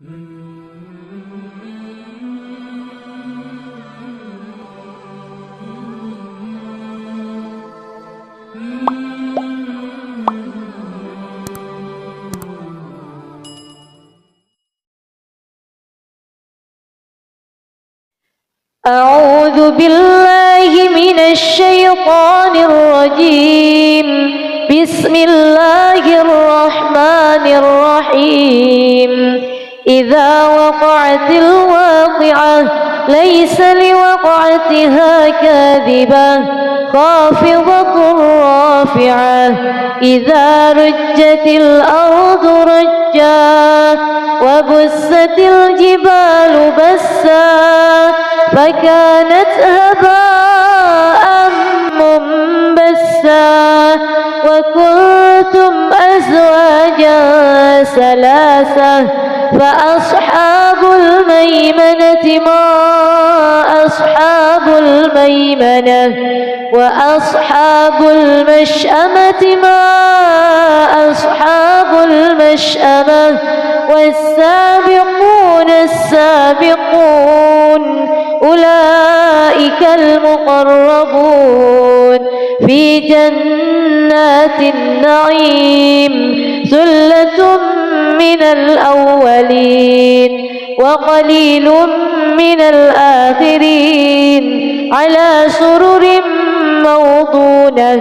أعوذ بالله من الشيطان الرجيم. بسم الله الرحمن الرحيم. إذا وقعت الواقعة ليس لوقعتها كاذبة خافضة رافعة. إذا رجت الأرض رجا وبست الجبال بسا فكانت هباء منبثا وكنتم أزواجا ثلاثة فأصحاب الميمنة ما أصحاب الميمنة وأصحاب المشأمة ما أصحاب المشأمة والسابقون السابقون أولئك المقربون في جنات النعيم. ثلة من الأولين وقليل من الآخرين على سرر موضونة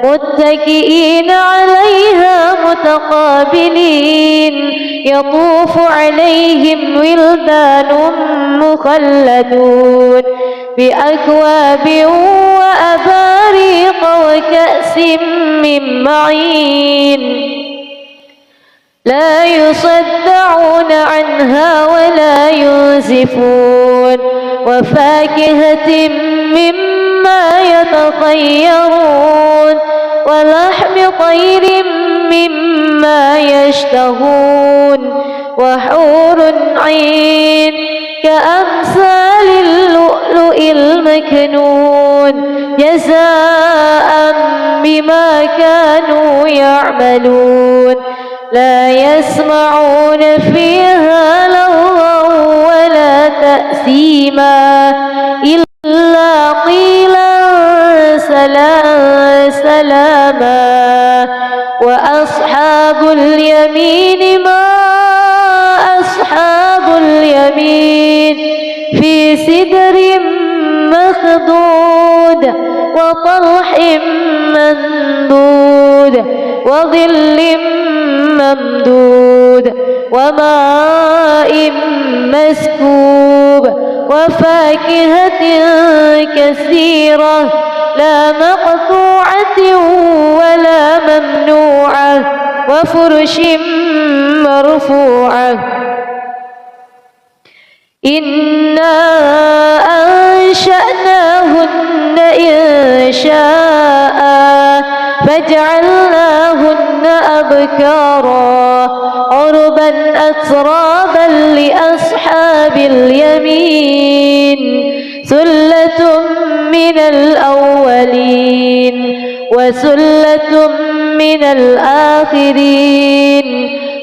متكئين عليها متقابلين. يطوف عليهم ولدان مخلدون بأكواب وأباريق وكأس من معين لا يصدعون عنها ولا ينزفون وفاكهة مما يتخيرون ولحم طير مما يشتهون وحور عين كأمثال اللؤلؤ المكنون جزاء بما كانوا يعملون. لا يسمعون فيها لغوا ولا تأثيما إلا قيلا سلاما. وأصحاب اليمين ما أصحاب اليمين في سدر مخضود وطلح ممدود وظل ممدود وماء مسكوب وفاكهة كثيرة لا مقطوعة ولا ممنوعة وفرش مرفوعة. إنا أنشأناهن إنشاء فجعلناهن أبكارا عربا أترابا لأصحاب اليمين. ثلة من الأولين وثلة من الآخرين.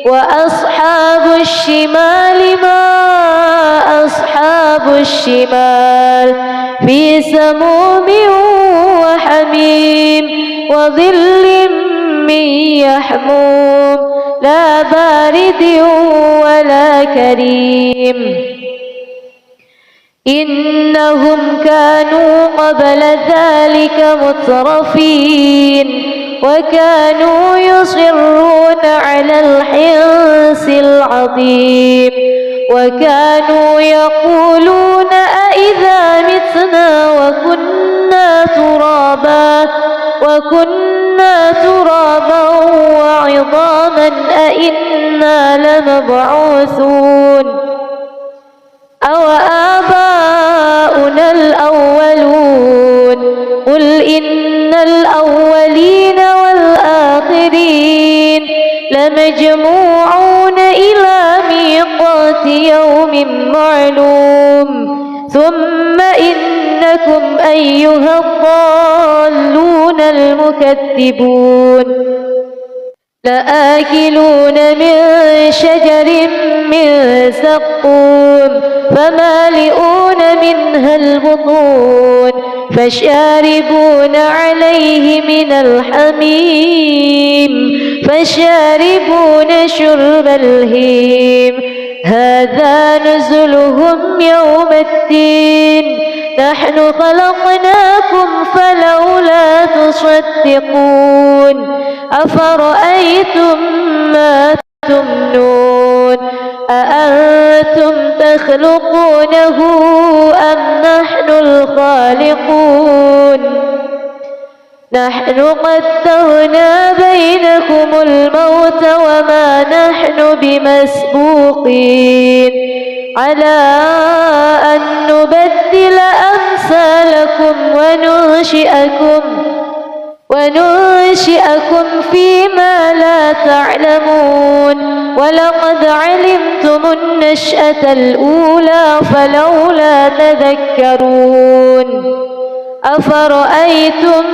وأصحاب الشمال ما أصحاب الشمال في سموم وحميم وظل من يحموم لا بارد ولا كريم. إنهم كانوا قبل ذلك مترفين وكانوا يصرون على الحنث العظيم وكانوا يقولون أإذا متنا وكنا ترابا وعظاما أإنا لمبعوثون أو آباؤنا الأولون. قل إن الأولين والآخرين لمجموعون إلى ميقات يوم معلوم. ثم إنكم أيها الضالون المكذبون لآكلون من شجر من زقوم فمالئون منها البطون فشاربون عليه من الحميم فشاربون شرب الهيم هذا نزلهم يوم الدين نحن خلقناكم فلولا تصدقون أفرأيتم ما تمنون أأنتم تخلقونه أم نحن الخالقون نحن قدرنا بينكم الموت وما نحن بمسبوقين على أن نبدل أمثالكم وننشئكم فيما لا تعلمون ولقد علمتم النشأة الأولى فلولا تذكرون أفرأيتم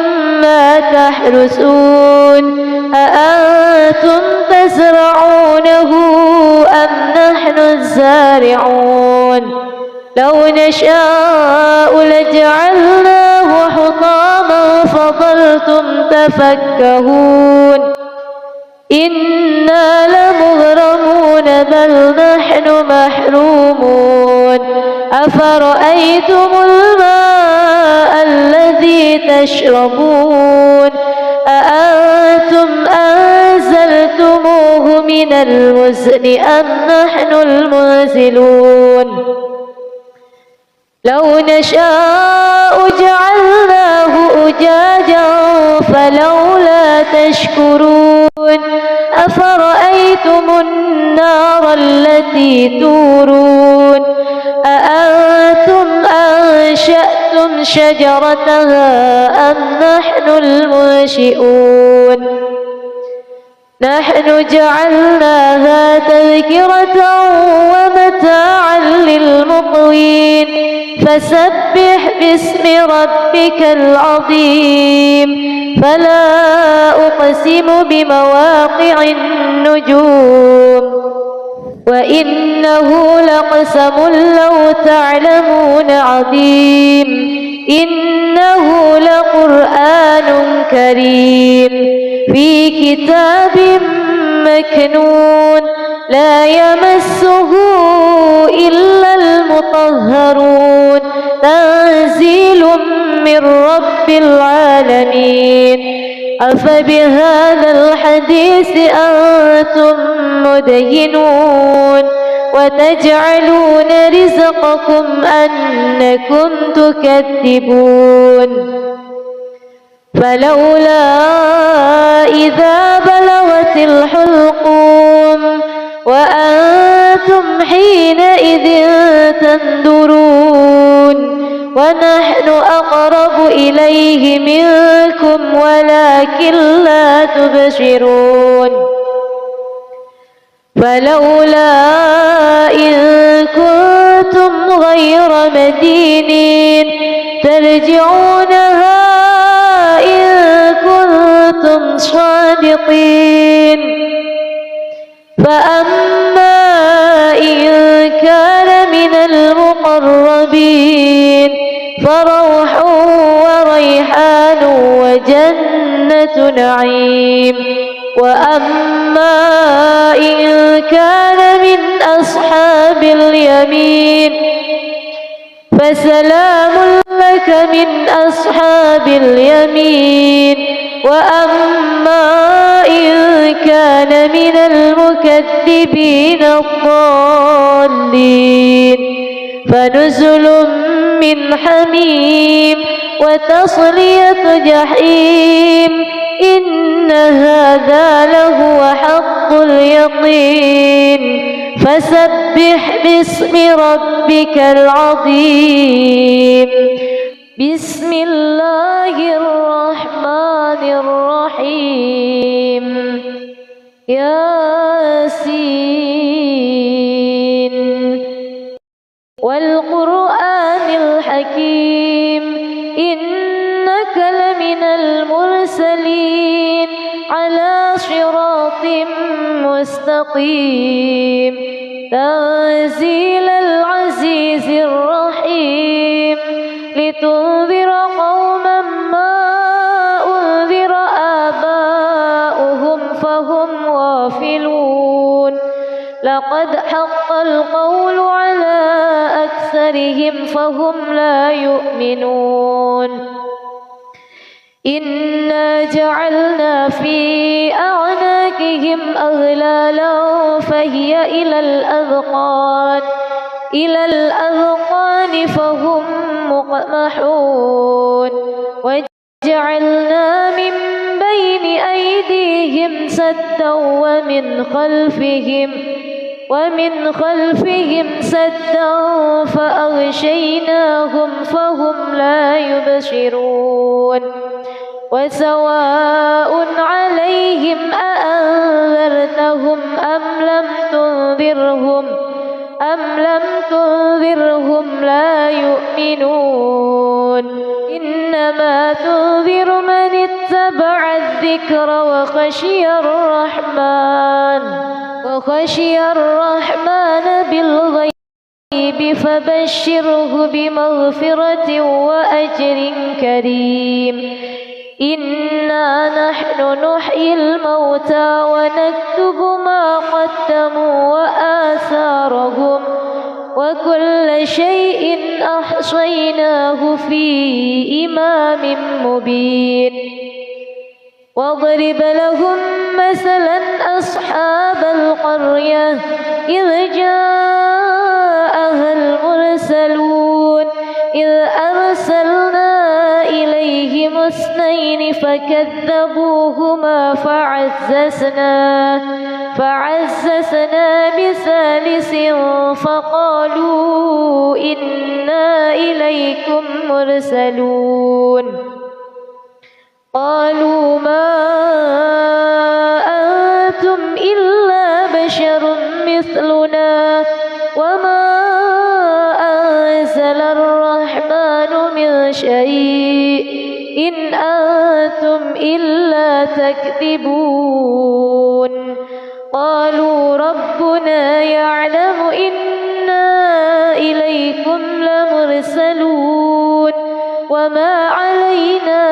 ما تحرثون أأنتم تزرعونه أم نحن الزارعون لو نشاء لجعلناه حطاما فظلتم تفكهون إنا لمغرمون بل نحن محرومون أفرأيتم الماء الذي تشربون أأنتم أنزلتموه من المزن أم نحن المنزلون لو نشاء جعلناه أجاجا فلولا تشكرون أفرأيتم النار التي تورون أأنتم أنشأتم شجرتها أم نحن المنشئون نحن جعلناها تذكرة ومتاعا للمقوين فسبح باسم ربك العظيم فلا أقسم بمواقع النجوم وإنه لقسم لو تعلمون عظيم إنه لقرآن كريم في كتاب مكنون لا يمسه إلا المطهرون تنزيل من رب العالمين أفبهذا الحديث أنتم مدهنون وتجعلون رزقكم أنكم تكذبون فلولا إذا بلغت الحلقوم وأنتم حينئذ تنظرون ونحن أقرب إليه منكم ولكن لا تبصرون فلولا إن كنتم غير مدينين ترجعونها إن كنتم صادقين فأما إن كان من المقربين فروح وريحان وجنة نعيم وأما إن كان من أصحاب اليمين فسلام لك من أصحاب اليمين وأما إن كان من المكذبين الضالين فنزل من حميم وتصلية جحيم إن هذا لهو حق اليقين فسبح باسم ربك العظيم بسم الله الرحمن الرحيم ياسين والقرآن الحكيم إنك لمن المرسلين على صراط مستقيم تنزيل العزيز الرحيم لتنذر قوما ما أنذر آباؤهم فهم غافلون لقد حق القول على أكثرهم فهم لا يؤمنون إنا جعلنا في أعناقهم أغلالا فهي إلى الأذقان فهم مقمحون وجعلنا من بين أيديهم سدا ومن خلفهم سدا فأغشيناهم فهم لا يبصرون وسواء عليهم أأنذرتهم أم لم تنذرهم لا يؤمنون إنما تنذر من اتبع الذكر وخشي الرحمن بالغيب فبشره بمغفرة وأجر كريم إنا نحن نحيي الموتى ونكتب ما قدموا وآثارهم وكل شيء أحصيناه في إمام مبين واضرب لهم مثلا أصحاب القرية إذ جاءها المرسلون إذ أرسلنا إليهم اثنين فكذبوهما فعززنا بثالث فقالوا إنا إليكم مرسلون قالوا ما أنتم إلا بشر مثلنا وما أنزل الرحمن من شيء إن أنتم إلا تكذبون قالوا ربنا يعلم إنا إليكم لمرسلون وما علينا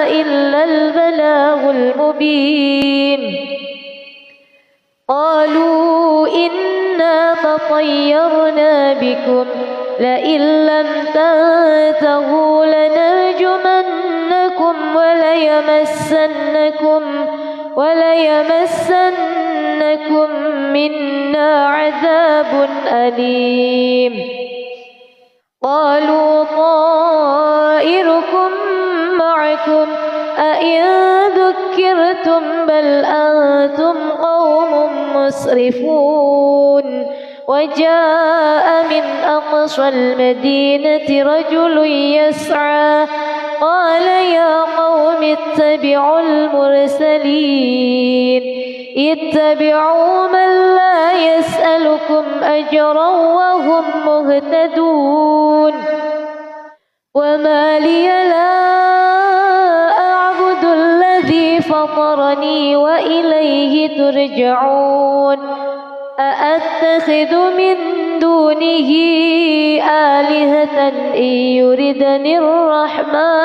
إلا البلاغ المبين قالوا إنا تطيرنا بكم لئن لم تنتهوا لنرجمنكم وليمسنكم منا عذاب أليم قالوا طائركم معكم أئن ذكرتم بل أنتم قوم مسرفون وجاء من أقصى المدينة رجل يسعى قال يا قوم اتبعوا المرسلين اتبعوا من لا يسألكم أجرا وهم مهتدون وما لي لا أعبد الذي فطرني وإليه ترجعون أأتخذ من دونه آلهة إن يردني الرحمن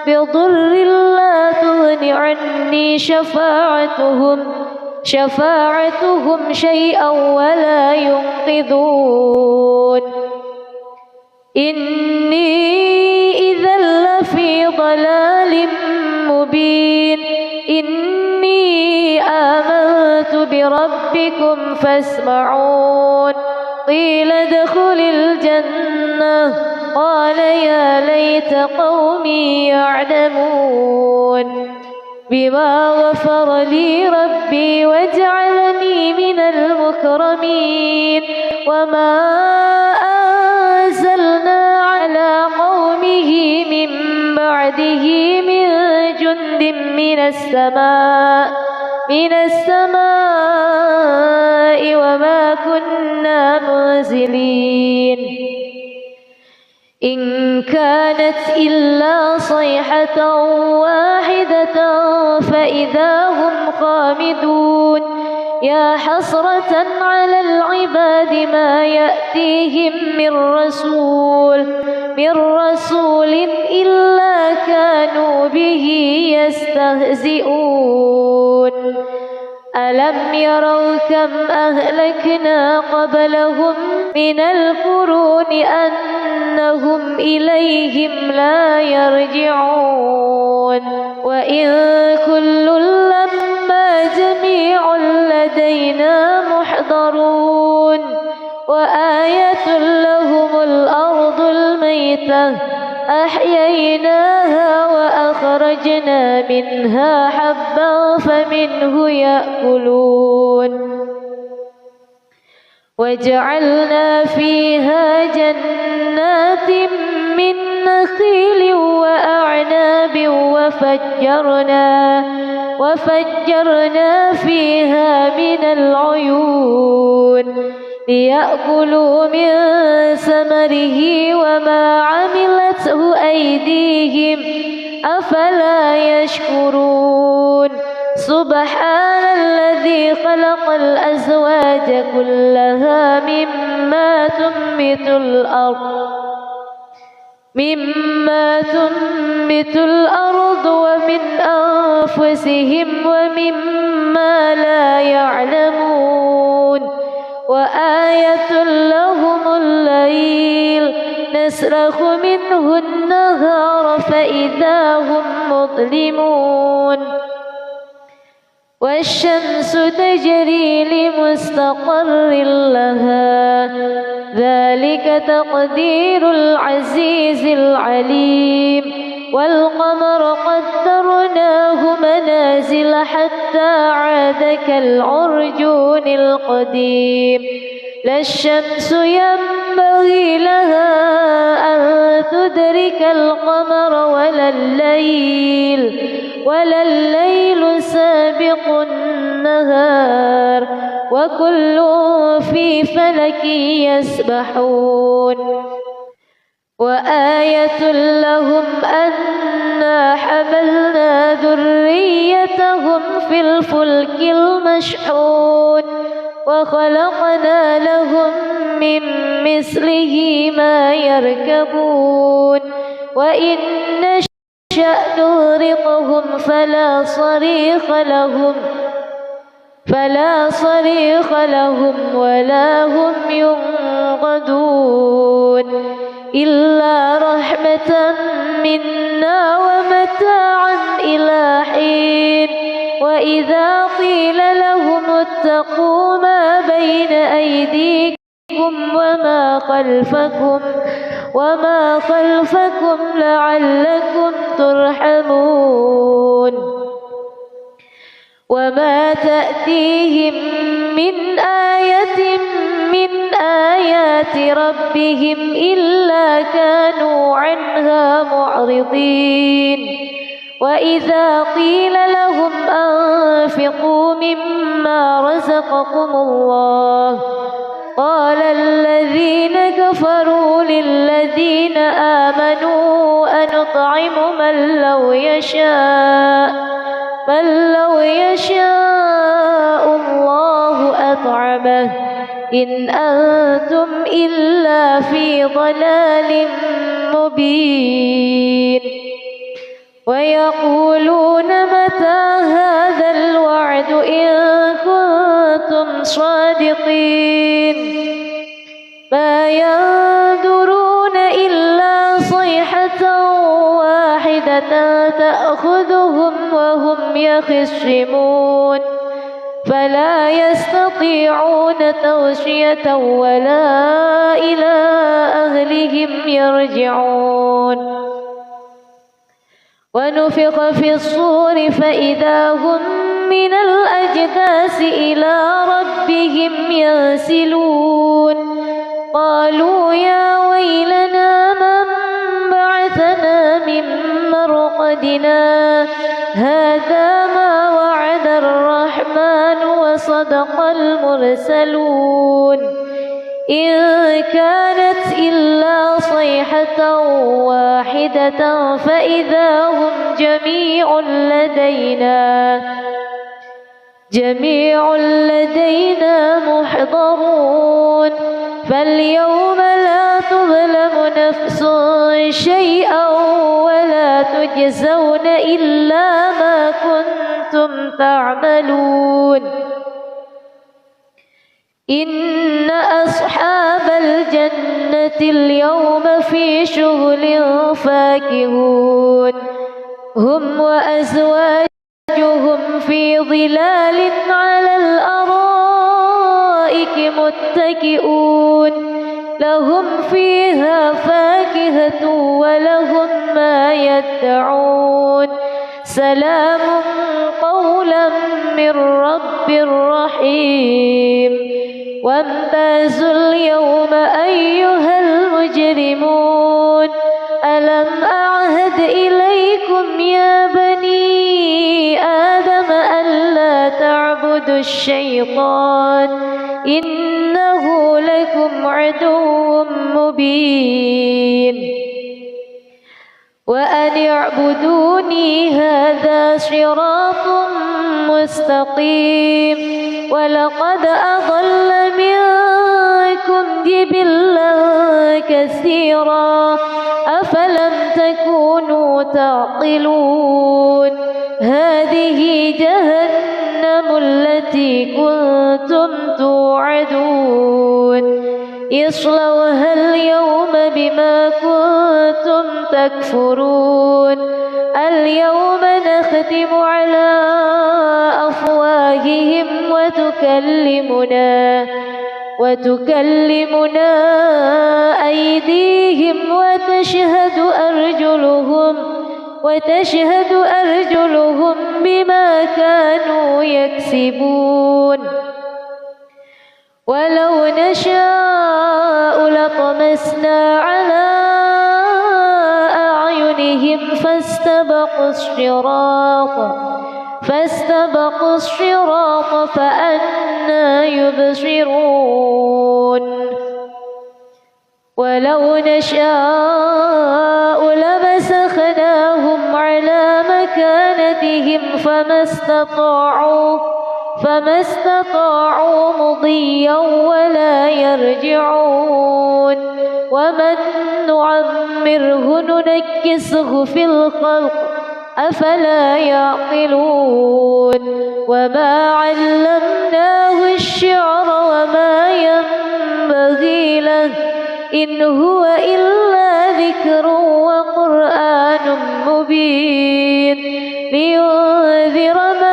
بضر لا تغن عني شفاعتهم شيئا ولا ينقذون إني إذا لفي ضلال مبين إني آمنت بربكم فاسمعون قيل ادخل الجنة قال يا ليت قومي يعلمون بما غفر لي ربي وجعلني من المكرمين وما أنزلنا على قومه من بعده من جند من السماء وما كنا منزلين إن كانت إلا صيحة واحدة فإذا هم خامدون يا حسرة على العباد ما يأتيهم من رسول إلا كانوا به يستهزئون ألم يروا كم أهلكنا قبلهم من القرون أنهم إليهم لا يرجعون وإن كل لما جميع لدينا محضرون وآية لهم الأرض الميتة أحييناها وأخرجنا منها حبا فمنه يأكلون وجعلنا فيها جنات من نخيل وأعناب وفجرنا فيها من العيون ليأكلوا من ثمره وما عملته أيديهم أفلا يشكرون سبحان الذي خلق الأزواج كلها مما تنبت الأرض ومن أنفسهم ومما لا يعلمون وآية لهم الليل نسلخ منه النهار فإذا هم مظلمون والشمس تجري لمستقر لها ذلك تقدير العزيز العليم والقمر قدرناه منازل حتى عاد كالعرجون القديم لا الشمس ينبغي لها أن تدرك القمر ولا الليل سابق النهار وكل في فلك يسبحون وآية لهم أنا حملنا ذريتهم في الفلك المشحون وخلقنا لهم من مثله ما يركبون وإن نشأ نغرقهم فلا صريخ لهم ولا هم ينقذون إلا رحمة منا ومتاعا إلى حين وإذا قيل لهم اتقوا ما بين أيديكم وما خلفكم لعلكم ترحمون وما تأتيهم من آية من آيات ربهم إلا كانوا عنها معرضين وإذا قيل لهم أنفقوا مما رزقكم الله قال الذين كفروا للذين آمنوا أنطعم من لو يشاء الله أطعمه إن أنتم إلا في ضلال مبين ويقولون متى هذا الوعد إن كنتم صادقين ما ينظرون إلا صيحة واحدة تأخذهم وهم يخصمون فلا يستطيعون توصية ولا إلى أهلهم يرجعون ونفخ في الصور فإذا هم من الأجداث إلى ربهم ينسلون قالوا يا ويلنا من بعثنا من مرقدنا هذا ما وعد الرحمن وصدق المرسلون إن كانت إلا صيحة واحدة فإذا هم جميع لدينا محضرون فاليوم لا تظلم نفس شيئا ولا تجزون إلا ما كنتم تعملون إن أصحاب الجنة اليوم في شغل فاكهون هم وأزواجهم في ظلال على الأرائك متكئون لهم فيها فاكهة ولهم ما يدعون سلام قولا من رب رحيم وامتازوا اليوم أيها المجرمون ألم أعهد إليكم يا بني آدم ألا تعبدوا الشيطان إنه لكم عدو مبين وأن اعبدوني هذا صراط مستقيم ولقد أضل منكم جبلا كثيرا أفلم تكونوا تعقلون هذه جهنم التي كنتم توعدون اصلوها اليوم بما كنتم تكفرون اليوم نختم على أفواههم وتكلمنا أيديهم وتشهد أرجلهم بما كانوا يكسبون ولو نشاء لطمسنا على أعينهم فاستبقوا الصراط فأنى يبصرون ولو نشاء لمسخناهم على مكانتهم فما استطاعوا مضيا ولا يرجعون ومن نعمره ننكسه في الخلق أفلا يعقلون وما علمناه الشعر وما ينبغي له إن هو إلا ذكر وقرآن مبين لينذر من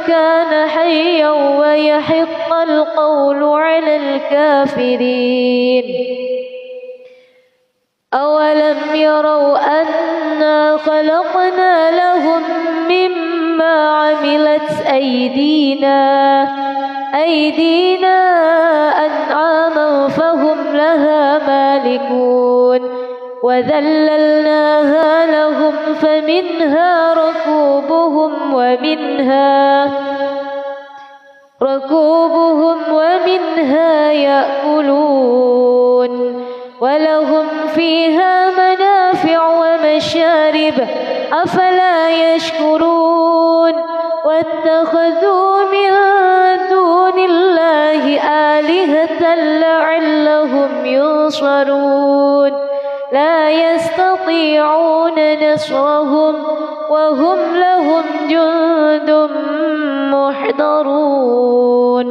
كان حيا ويحق القول على الكافرين أولم يروا أنا خلقنا لهم مما عملت أيدينا أنعاما فهم لها مالكون وذللناها لهم فمنها ركوبهم ومنها يأكلون ولهم فيها منافع ومشارب أفلا يشكرون واتخذوا من دون الله آلهة لعلهم ينصرون لا يستطيعون نصرهم وهم لهم جند محضرون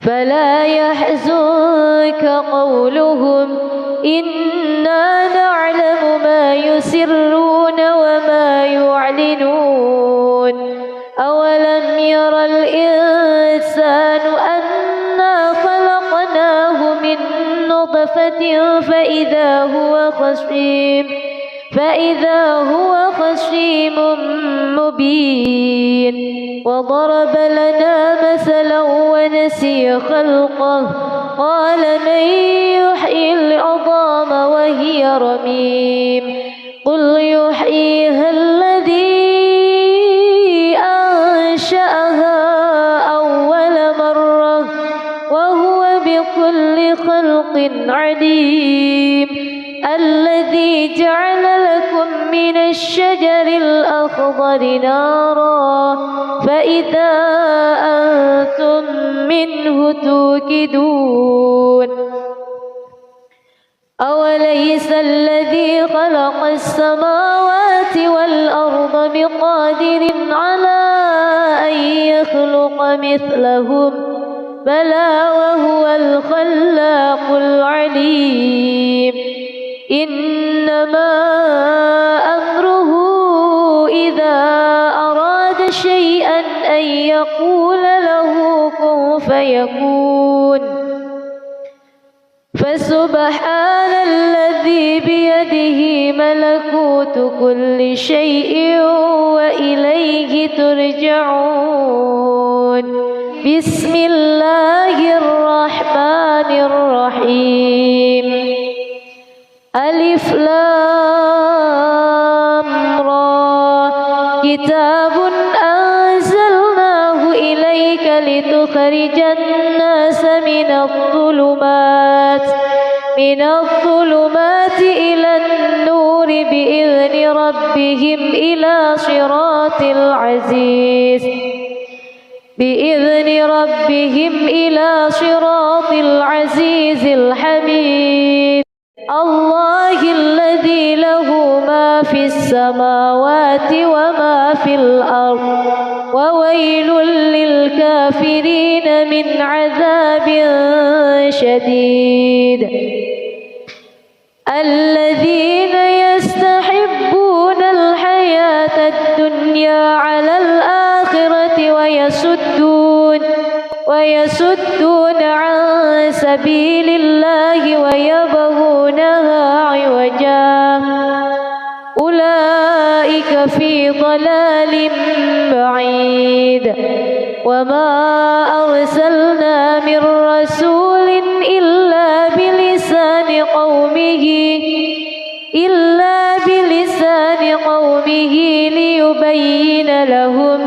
فلا يحزنك قولهم إنا نعلم ما يسرون وما يعلنون أولم ير الإنسان أنا خلقناه من نطفة فإذا هو خصيم مبين وضرب لنا مثلا ونسي خلقه قال من يحيي العظام وهي رميم قل يحييها الذي أنشأها أول مرة وهو الذي جعل لكم من الشجر الأخضر نارا فإذا أنتم منه توقدون أوليس الذي خلق السماوات والأرض بقادر على أن يخلق مثلهم بلى وهو الخلاق العليم إنما أمره إذا أراد شيئا أن يقول له كن فيكون فسبحان الذي بيده ملكوت كل شيء وإليه ترجعون بسم الله الرحمن الرحيم ألف لام را كتاب أنزلناه إليك لتخرج الناس من الظلمات إلى النور بإذن ربهم إلى صراط العزيز الحميد الله الذي له ما في السماوات وما في الأرض وويل للكافرين من عذاب شديد الذين يستحبون الحياة الدنيا على الآخرة ويصدون عن سبيل الله ويبغونها عوجا أولئك في ضلال بعيد وما أرسلنا من رسول إلا بلسان قومه ليبين لهم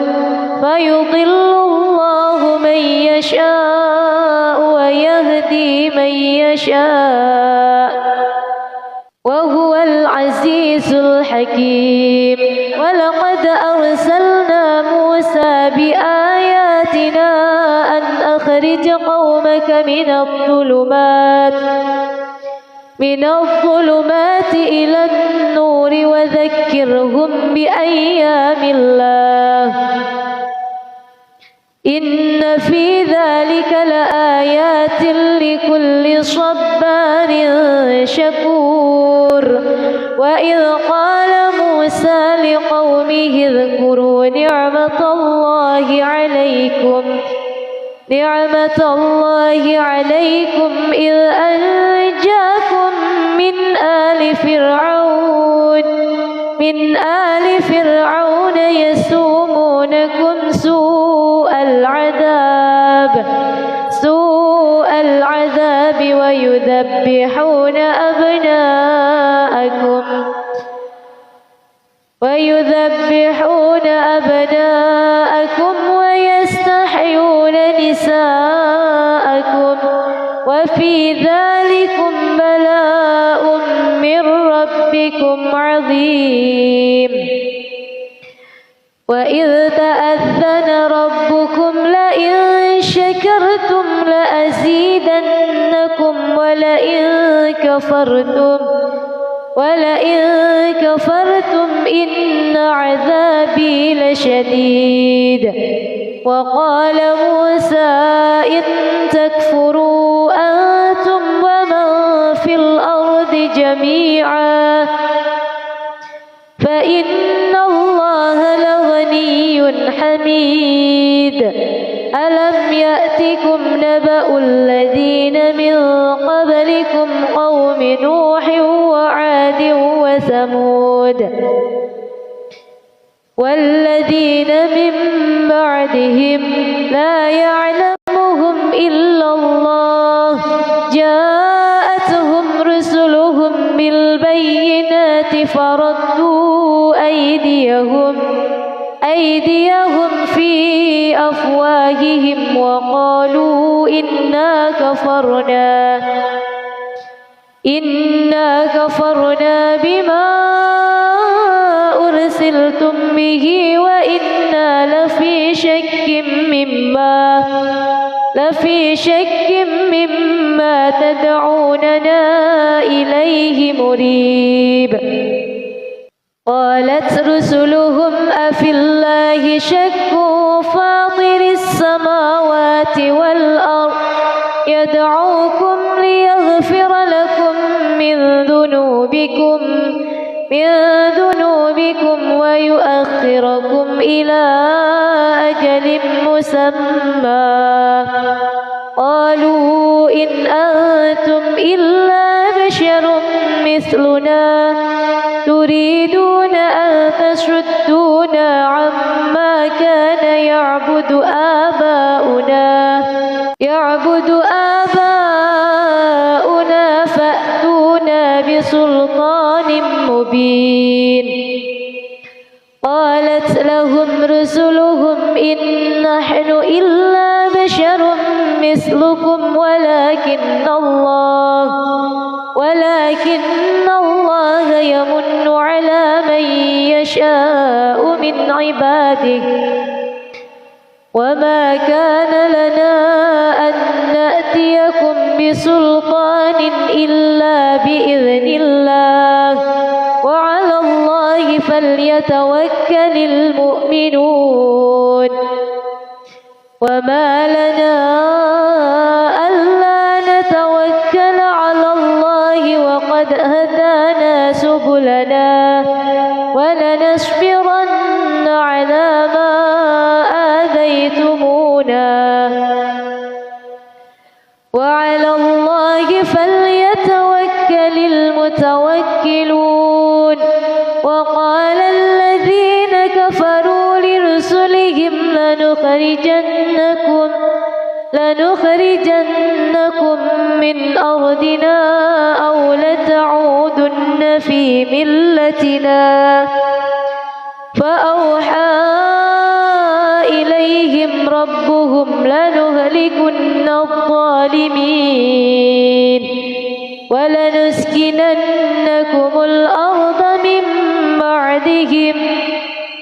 فيضل الله من يشاء ويهدي من يشاء وهو العزيز الحكيم ولقد أرسلنا موسى بآياتنا أن أخرج قومك من الظلمات إلى النور وذكرهم بأيام الله إن في ذلك لآيات لكل صبار شكور وإذ قال موسى لقومه اذكروا نعمة الله عليكم إذ أنجاكم من آل فرعون يسومونكم سوء العذاب ويذبحون أبناءكم ويستحيون نساءكم وفي ذلكم بلاء من ربكم عظيم وإذ تأذن ربكم لئن شكرتم لأزيدنكم ولئن كفرتم إن عذابي لشديد وقال موسى إن تكفروا أنتم ومن في الأرض جميعا فإن الله لغني حميد ألم يأتكم نبأ الذين من قبلكم قوم نوح وعاد وثمود والذين من بعدهم لا يعلمهم إلا الله جاءتهم رسلهم بالبينات فردوا أيديهم في أفواههم وقالوا إنا كفرنا بما أرسلتم به وإنا لفي شك مما تدعوننا إليه مريب. قالت رسلهم أفي الله شك فاطر السماوات والأرض يدعوكم ليغفر لكم من ذنوبكم ويؤخركم إلى أجل مسمى. قالوا إن أنتم إلا بشر مثلنا تريدون أن تصدونا عما كان يعبد آباؤنا فأتونا بسلطان مبين. قالت لهم رسلهم إن نحن إلا بشر مثلكم ولكن الله يمن على من يشاء من عباده وما كان لنا أن نأتيكم بسلطان إلا بإذن الله وعلى الله فليتوكل المؤمنون. وما لنا ألا نتوكل على الله وقد هدانا سبلنا ولنصبرن على ما آذيتمونا وعلى الله فليتوكل المتوكلون. وقال الذين كفروا لرسلهم لنخرجنكم من أرضنا أو لتعودن في ملتنا. فأوحى إليهم ربهم لنهلكن الظالمين ولنسكننكم الأرض من بعدهم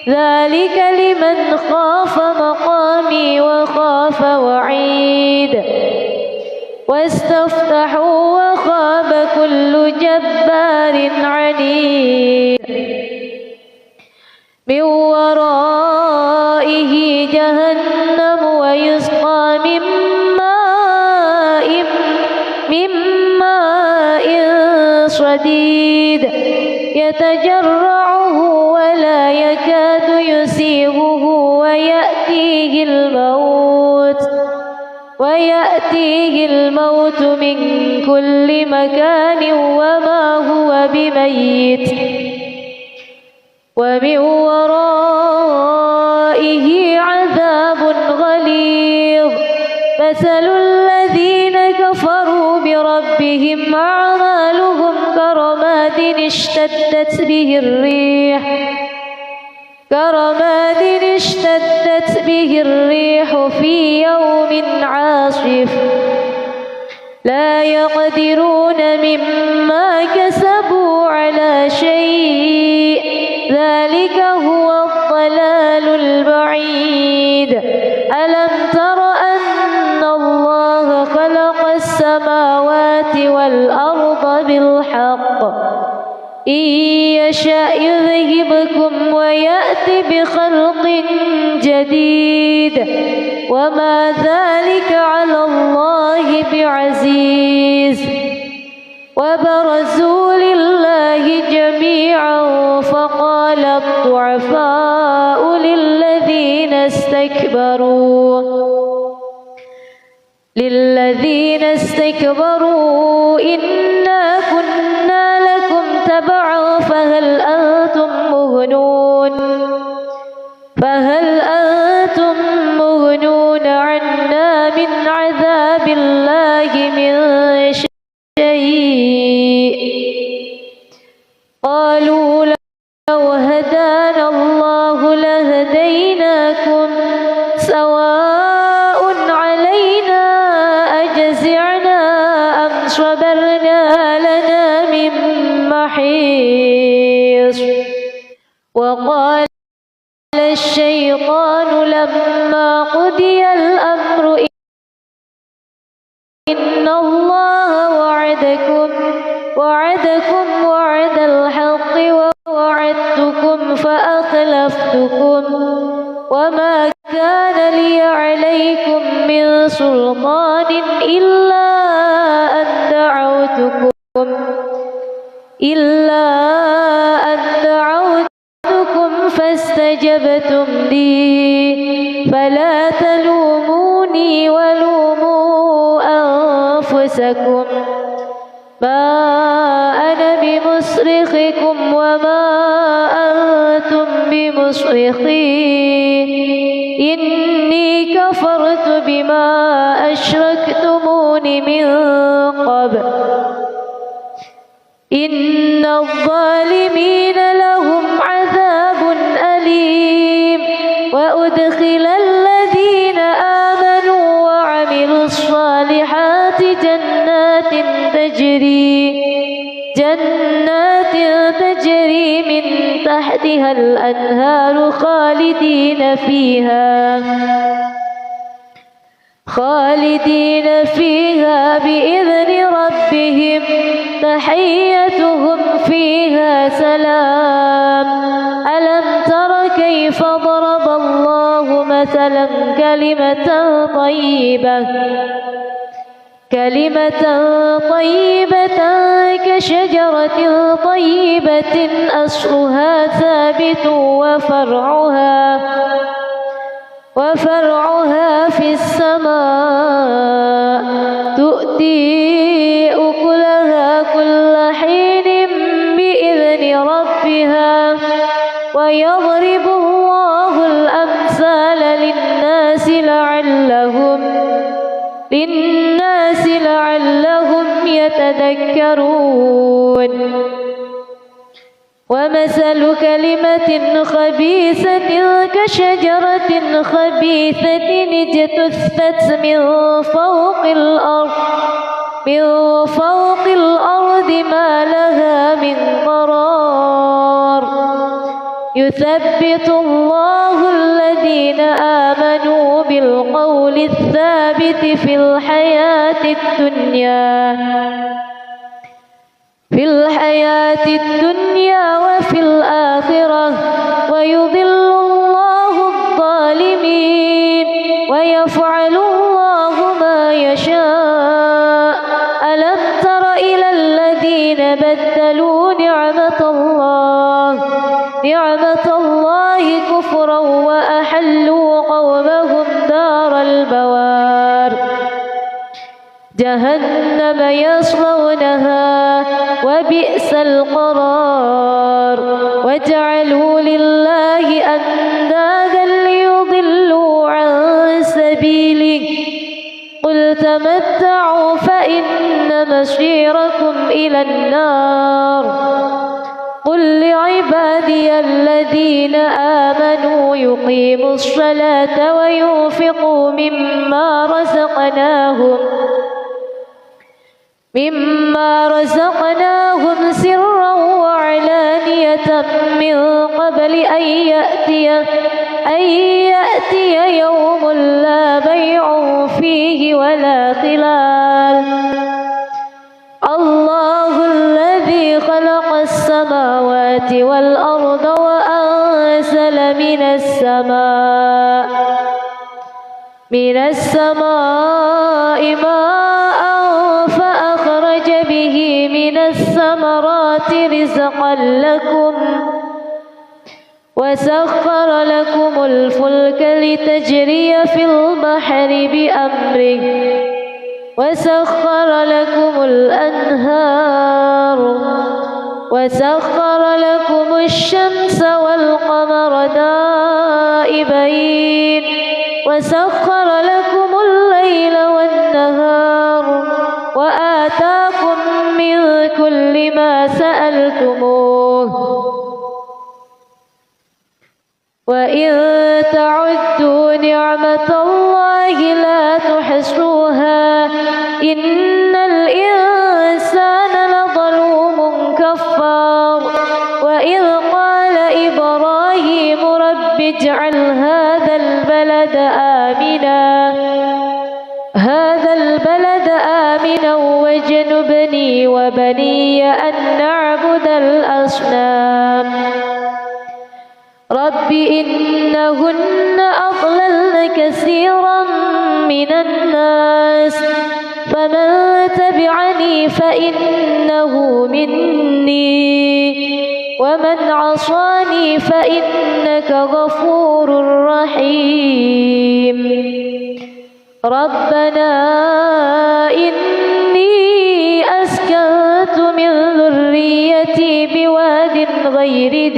ذلك لمن خاف مقامي وخاف وعيد. واستفتحوا وخاب كل جبار عنيد. من ورائه جهنم ويسقى من ماء صديد يتجرعه ولا يكاد يسيغه ويأتيه الموت من كل مكان وما هو بميت ومن ورائه عذاب غليظ. مثل الذين كفروا بربهم أعمالهم كرماد اشتدت به الريح في يوم عاصف لا يقدرون مما كسبوا على شيء ذلك هو الضلال البعيد. ألم تر أن الله خلق السماوات والأرض بالحق إن يشأ يذهبكم ويأت بخلق جديد وما ذلك على الله بعزيز. وبرزوا لله جميعا فقال الضعفاء للذين استكبروا إنا كنا لكم تبعا فهل أنتم مغنون عنا من عذاب الله من شيء. قالوا لو هدانا الله لهديناكم سواء علينا أجزعنا أم صبرنا لنا وقال الشيطان لما قضي الأمر إن الله وعدكم وعد الحق ووعدتكم فأخلفتكم وما كان لي عليكم من سلطان إلا أن دعوتكم فاستجبتم لي فلا تلوموني ولوموا أنفسكم ما أنا بمصرخكم وما أنتم بمصرخي إني كفرت بما أشركتمون من قبل إن الظالمين لهم عذاب أليم وأدخل الذين آمنوا وعملوا الصالحات جنات تجري من تحتها الأنهار خالدين فيها بإذن ربهم تحيتهم فيها سلام ألم تر كيف ضرب الله مثلا كلمة طيبة كشجرة طيبة أصلها ثابت وفرعها في السماء تؤتي أكلها كل حين بإذن ربها ويضرب الله الأمثال للناس لعلهم يتذكرون ومثل كلمة خبيثة كشجرة خبيثة اجتثت من فوق الأرض ما لها من قرار يثبت الله الذين آمنوا بالقول الثابت في الحياة الدنيا وفي الآخرة ويضل الله الظالمين ويفعل الله ما يشاء ألم تر إلى الذين بدلوا نعمة الله كفرا وأحلوا قومهم دار البوار جهنم يصلونها وبئس القرار وجعلوا لله أندادا ليضلوا عن سبيله قل تمتعوا فإن مصيركم إلى النار قل لعبادي الذين آمنوا يقيموا الصلاة وينفقوا مما رزقناهم سرا وعلانية من قبل أن يأتي يوم لا بيع فيه ولا خلال الله الذي خلق السماوات والأرض وأنزل من السماء ماء فأخرج به من الثمرات رزقا لكم وسخر لكم الفلك لتجري في البحر بأمره وسخر لكم الأنهار وسخر لكم الشمس والقمر دائبين وسخر لكم الليل والنهار وآتاكم من كل ما سألتموه وإن تعدوا نعمة الله لا تحصوها إن الإنسان لظلوم كفار وإذ قال إبراهيم اجعل هذا البلد آمنا واجنبني وبني أن نعبد الأصنام رب إنهن أضللن كثيرا من الناس فمن تبعني فإنه مني ومن عصاني فإنك غفور رحيم ربنا إني أسكنت من ذريتي بواد غير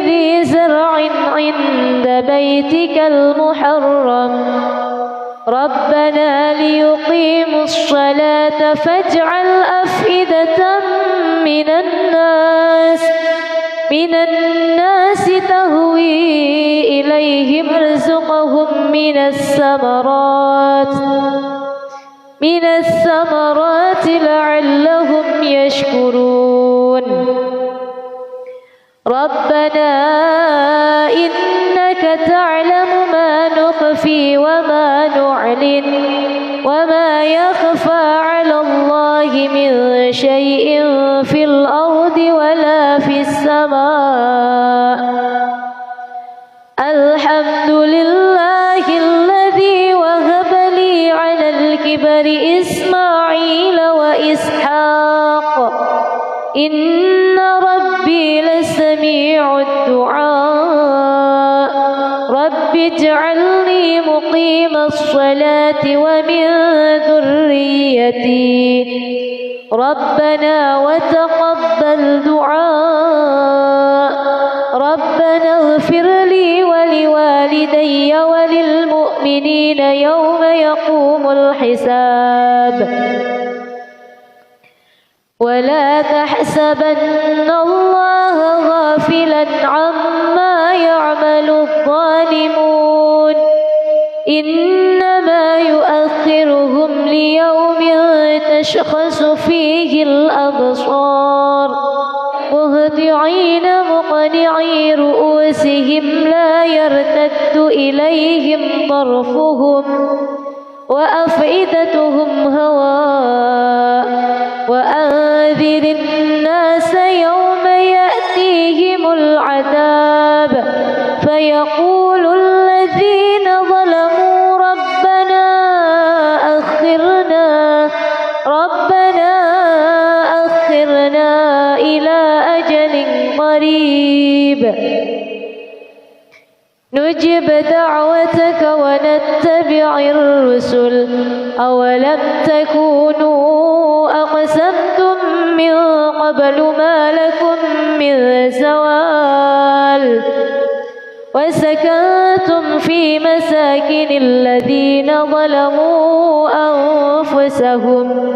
ذي زرع عند بيتك المحرم ربنا ليقيموا الصلاة فاجعل أفئدة من الناس تهوي إليهم ارزقهم من الثمرات لعلهم يشكرون ربنا إنك تعلم ما نخفي وما نعلن وما يخفى على الله من شيء في الأرض ولا في السماء الحمد لله الذي وهب لي على الكبر إسماعيل وإسحاق إن ربي لسميع الدعاء رب اجعلني مقيم الصلاة ومن ذريتي ربنا وتقبل دعاء ربنا اغفر لي ولوالدي وللمؤمنين يوم يقوم الحساب ولا تحسبن الله غافلا عما يعمل الظالمون إنما يؤخرهم ليوم تشخص فيه الأبصار مهطعين مقنعي رؤوسهم لا يرتد إليهم طرفهم وأفئدتهم هواء وأنذر الناس يوم يأتيهم العذاب فيقول الذين ظلموا ربنا أخرنا إلى أجل قريب نجب دعوتك ونتبع الرسل أولم تكونوا أقسمتم من قبل ما لكم من زوال وسكنتم في مساكن الذين ظلموا أنفسهم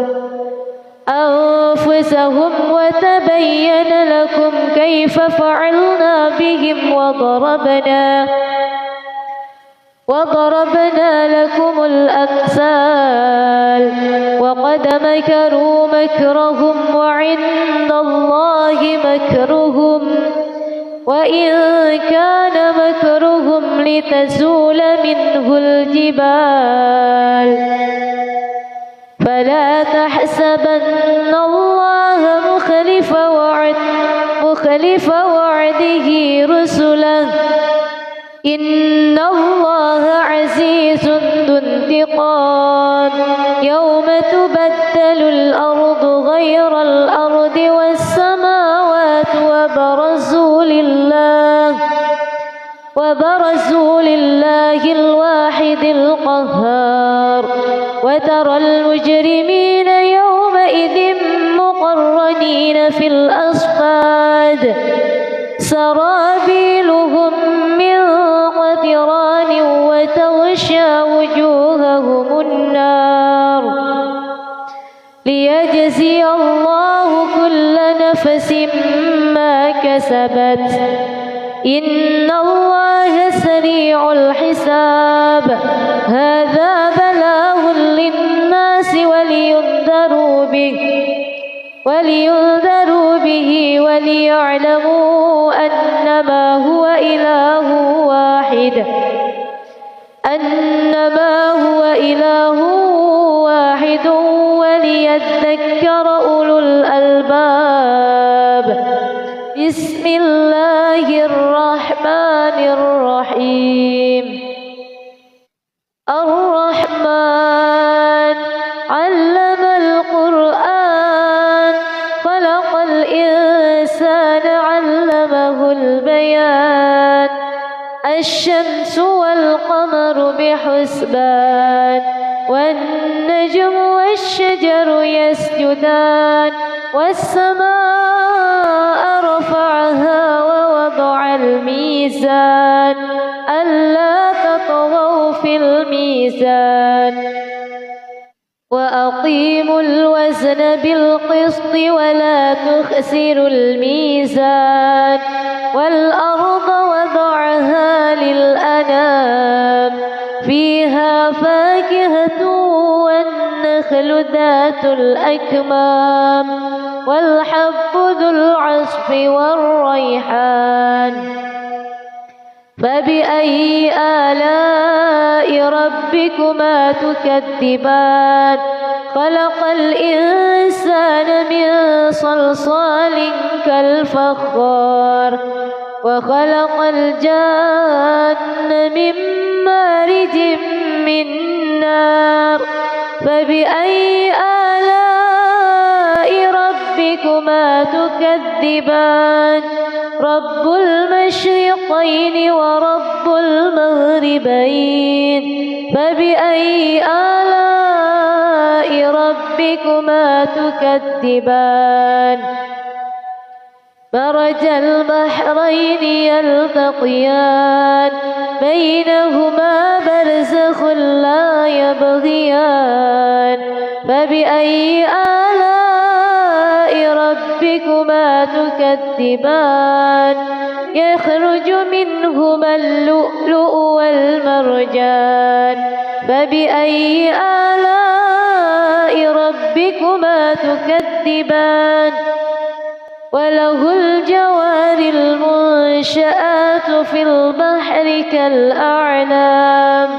وتبين لكم كيف فعلنا بهم وضربنا لكم الأمثال وقد مكروا مكرهم وعند الله مكرهم وإن كان مكرهم لتزول منه الجبال فلا تحسبن الله مخلف وعده رسله إن الله عزيز ذو انتقام يوم تبدل الأرض غير الأرض والسماوات وبرزوا لله الواحد القهار وترى المجرمين يومئذ مقرنين في الأصفاد سرابيلهم من قطران وتغشى وجوههم النار ليجزي الله كل نفس ما كسبت إن الله سريع الحساب هذا بلاغ للناس ولينذروا ليؤمنوا به وليعلموا أنما هو إله واحد وليذكر أولو الألباب. بسم الله الرحمن الرحيم. الرحمن علم القرآن خلق الإنسان علمه البيان. الشمس والقمر بحسبان والنجم والشجر يسجدان والسماء رفعها ووضع الميزان ألا تطغوا في الميزان وأقيموا الوزن بالقسط ولا تخسروا الميزان والأرض وضعها للأنام فيها فاكهة والنخل ذات الأكمام والحب ذو العصف والريحان. فبأي آلاء ربكما تكذبان؟ خلق الإنسان من صلصال كالفخار وخلق الجان من مارج من نار. فبأي آلاء ربكما تكذبان؟ رب المشرقين ورب المغربين. فبأي آلاء ربكما تكذبان؟ مرج البحرين يلتقيان بينهما برزخ لا يبغيان. فبأي آلاء ربكما تكذبان؟ يخرج منهما اللؤلؤ والمرجان. فبأي آلاء ربكما تكذبان؟ وله الجوار المنشآت في البحر كالأعلام.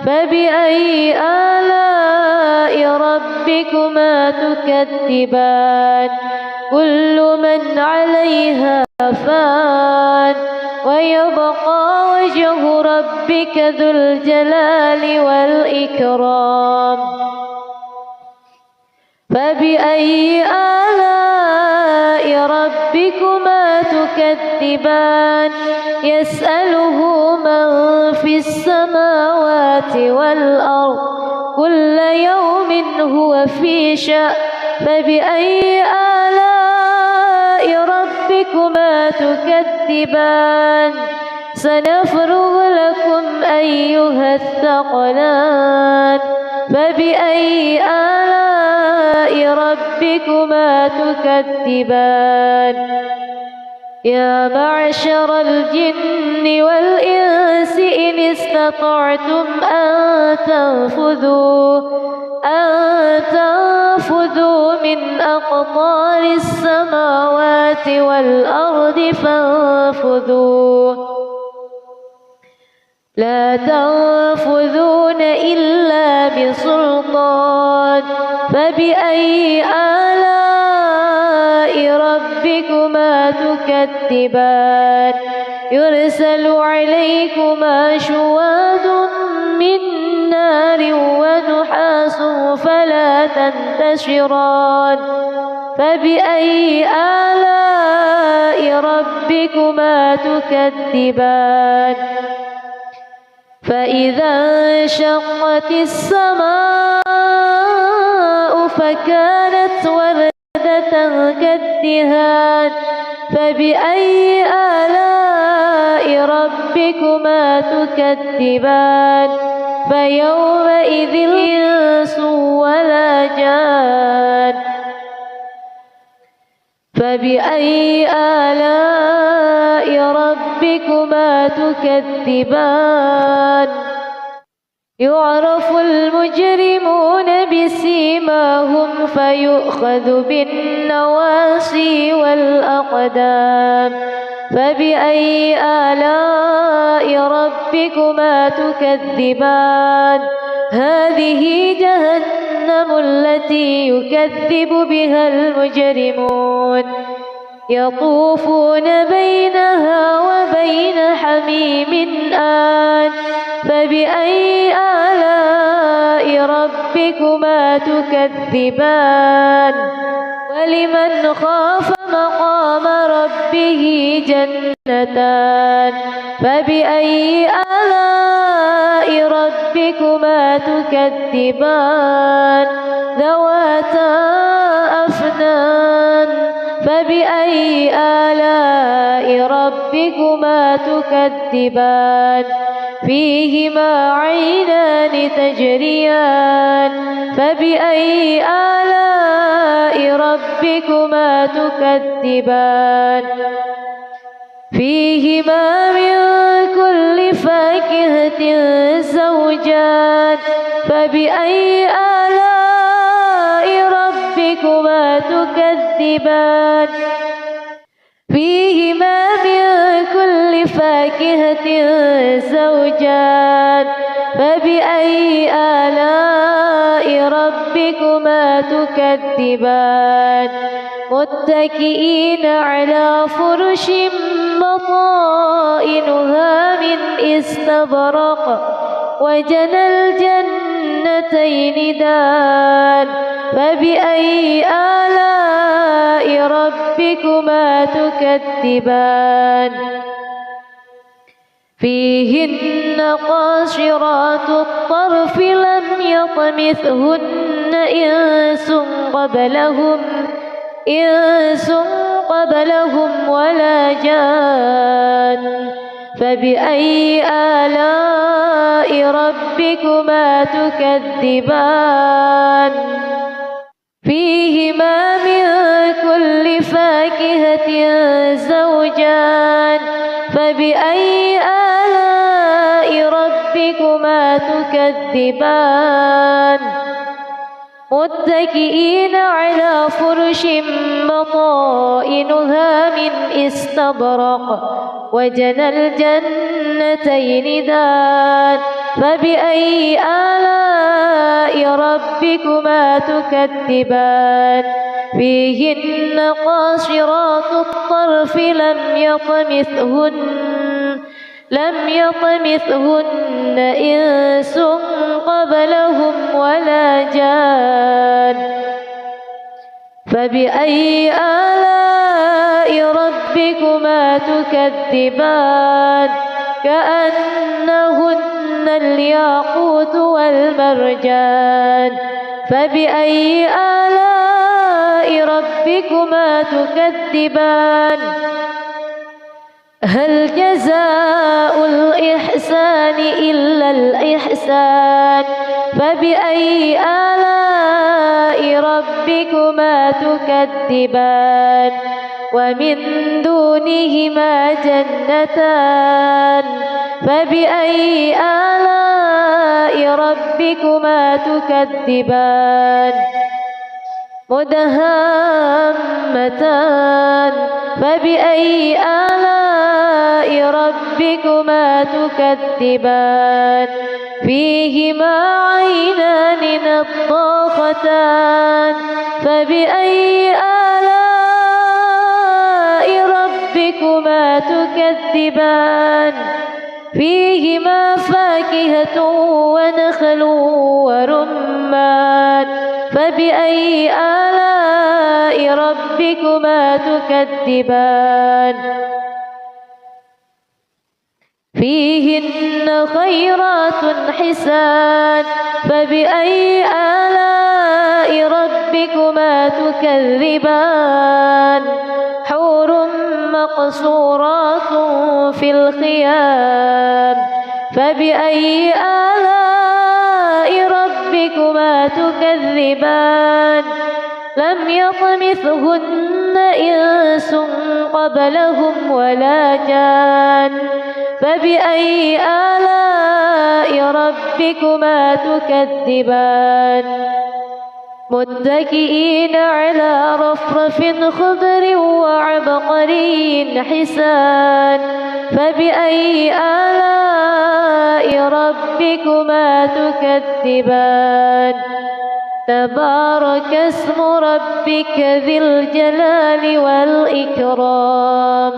فبأي آلاء ربكما تكذبان؟ كل من عليها فان ويبقى وجه ربك ذو الجلال والإكرام. فبأي آلاء ربكما تكذبان؟ يسأله من في السماوات والأرض كل يوم هو في شأن. فبأي آلاء ربكما تكذبان؟ سنفرغ لكم أيها الثقلان. فبأي آلاء ربكما تكذبان؟ يا معشر الجن والإنس إن استطعتم أن تنفذوا من أقطار السماوات والأرض فانفذوا لا تنفذون إلا بسلطان. فبأي آلاء ربكما تكذبان؟ يرسل عليكما شواظ من نار ونحاس فلا تنتشران. فبأي آلاء ربكما تكذبان؟ فإذا انشقت السماء فكانت وردة كالدهان. فبأي آلاء ربكما تكذبان؟ فيومئذ الإنس ولا جان. فبأي آلاء ربكما تكذبان؟ يعرف المجرمون بسيماهم فيؤخذ بالنواصي والأقدام فبأي آلاء ربكما تكذبان هذه جهنم التي يكذب بها المجرمون يطوفون بينها وبين حميم آن فبأي آلاء ربكما تكذبان ولمن خاف مقام ربه جنتان فبأي آلاء ربكما تكذبان ذواتا أفنان فبأي آلاء ربكما تكذبان فيهما عينان تجريان فبأي آلاء ربكما تكذبان فيهما من كل فاكهة زوجان فبأي آلاء ربكما تكذبان فيهما من كل فاكهة زوجان فبأي آلاء ربكما تكذبان متكئين على فرش بطائنها من استبرق وجنى الجنتين دان فبأي آلاء ربكما تكذبان فيهن قاصرات الطرف لم يطمثهن إنس قبلهم ولا جان فبأي آلاء ربكما تكذبان فيهما من كل فاكهة زوجان فبأي آلاء ربكما تكذبان متكئين على فرش بطائنها من استبرق وجنى الجنتين دان فبأي آلاء ربكما تكذبان فيهن قاصرات الطرف لم يطمثهن إنس قبلهم ولا جان فبأي آلاء ربكما تكذبان كأنهن الياقوت والمرجان فبأي آلاء ربكما تكذبان هل جزاء الإحسان إلا الإحسان فبأي آلاء ربكما تكذبان ومن دونهما جنتان فبأي آلاء ربكما تكذبان مدهامتان فبأي آلاء ربكما تكذبان فيهما عينان نضاختان فبأي آلاء ربكما تكذبان فيهما فاكهة ونخل ورمان فبأي آلاء ربكما تكذبان فيهن خيرات حسان فبأي آلاء ربكما تكذبان حور مقصورات في الخيام فبأي آلاء ربكما تكذبان لم يطمثهن إنس قبلهم ولا جان فبأي آلاء ربكما تكذبان متكئين على رفرف خضر وعبقري حسان فبأي آلاء ربكما تكذبان تبارك اسم ربك ذي الجلال والإكرام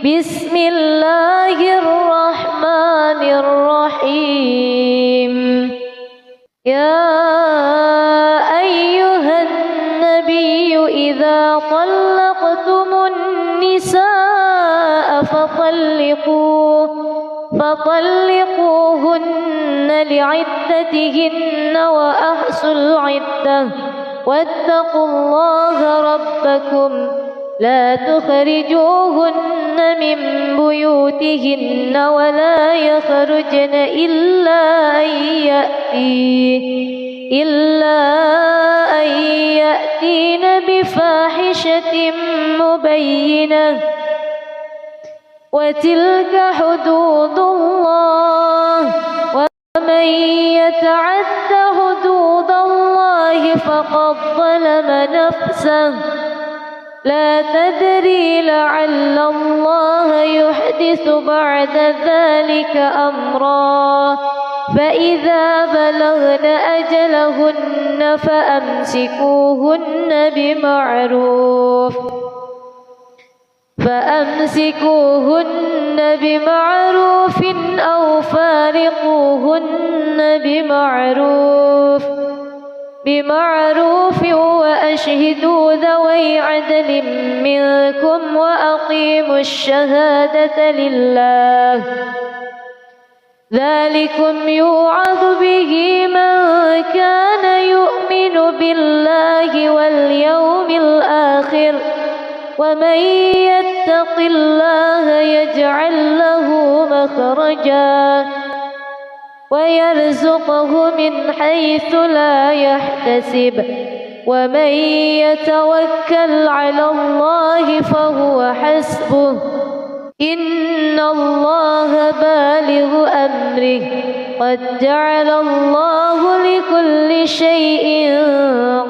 بسم الله الرحمن الرحيم يا أيها النبي إذا طلقتم النساء فطلقوهن لعدتهن وأحصوا العدة واتقوا الله ربكم لا تخرجوهن من بيوتهن ولا يخرجن إلا أن يأتين بفاحشة مبينة وتلك حدود الله ومن يتعد حدود الله فقد ظلم نفسه لا تدري لعل الله يحدث بعد ذلك أمرا فإذا بلغن أجلهن فأمسكوهن بمعروف أو فارقوهن بمعروف وأشهدوا ذوي عدل منكم وأقيموا الشهادة لله ذلكم يوعظ به من كان يؤمن بالله واليوم الآخر ومن يتق الله يجعل له مخرجا ويرزقه من حيث لا يحتسب ومن يتوكل على الله فهو حسبه إن الله بالغ أمره قد جعل الله لكل شيء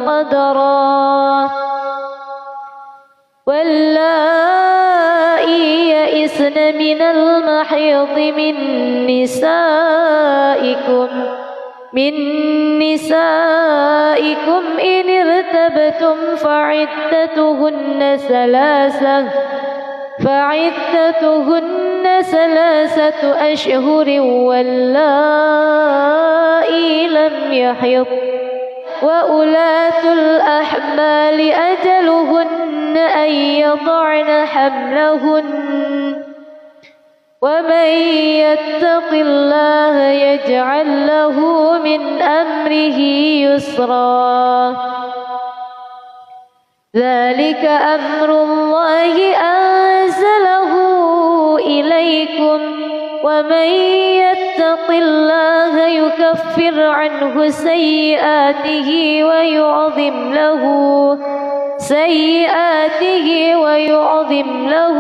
قدرا واللائي يئسن من المحيض من نسائكم إن ارتبتم فعدتهن ثلاثة أشهر واللائي لم يحض وأولاة الأحمال أجلهن أن يضعن حملهن ومن يتق الله يجعل له من أمره يسرا ذلك أمر الله أنزله إليكم ومن يتق الله يكفر عنه سيئاته ويعظم له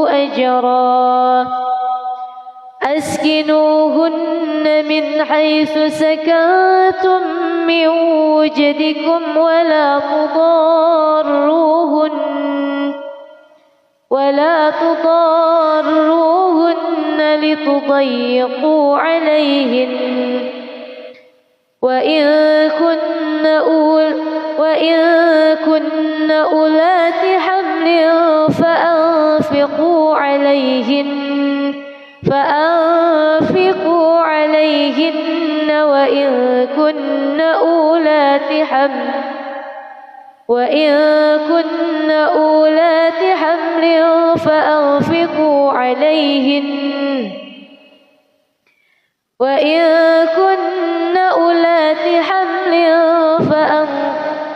أجرا أسكنوهن من حيث سكنتم من وجدكم ولا تضاروهن لتضيقوا عليهن وإن كن أولات حمل فأنفقوا عليهن وإن كن أولات حمل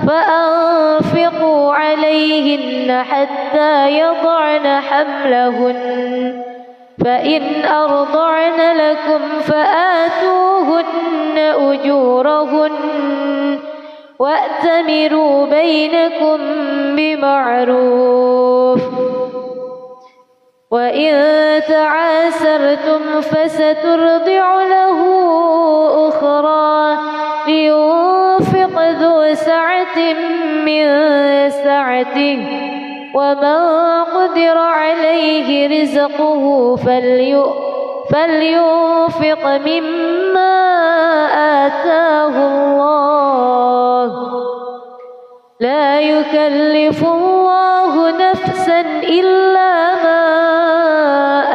فأنفقوا عليهن حتى يضعن حملهن فإن أرضعن لكم فآتوهن أجورهن وأتمروا بينكم بمعروف وإن تعاسرتم فسترضع له أخرى لينفق ذو سعة من سعته ومن قدر عليه رزقه فلينفق مما آتاه الله لا يكلف الله نفسا إلا ما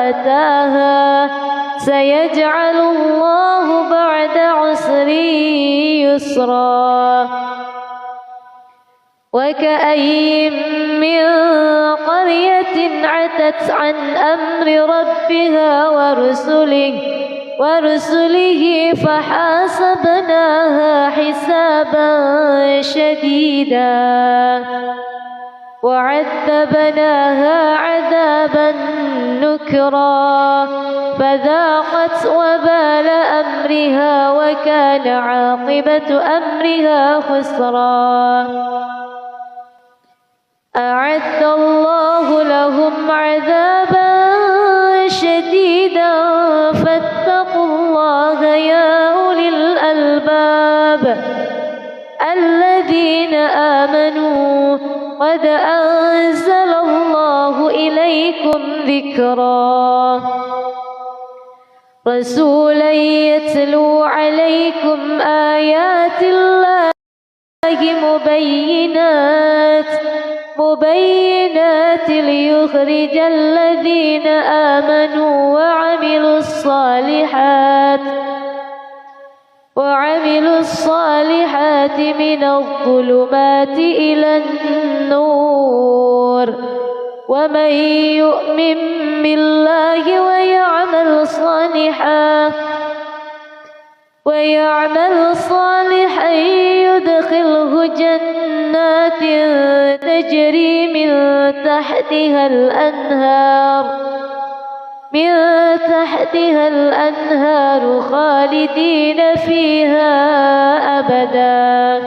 أتاها سيجعل الله بعد عسر يسرا وكأي من قرية عتت عن أمر ربها ورسله فحاسبناها حسابا شديدا وعذبناها عذابا نكرا فذاقت وبال أمرها وكان عاقبة أمرها خسرا أعد الله لهم عذابا شديدا فاتقوا الله يا أولي الألباب الذين آمنوا قد أنزل الله إليكم ذكرا رسولا يتلو عليكم آيات الله مبينات ليخرج الذين آمنوا وعملوا الصالحات من الظلمات إلى النور ومن يؤمن بالله ويعمل صالحا يدخله جنات تجري من تحتها الأنهار خالدين فيها أبدا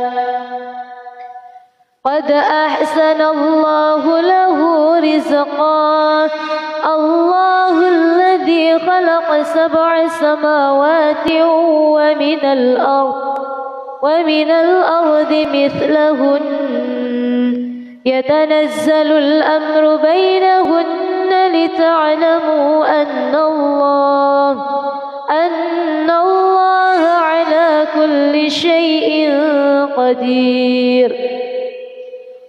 قد أحسن الله له رزقا الله الذي خلق 7 سماوات ومن الأرض مثلهن يتنزل الأمر بينهن لتعلموا أن الله على كل شيء قدير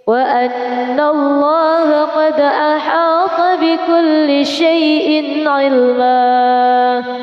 وأن الله قد أحاط بكل شيء علما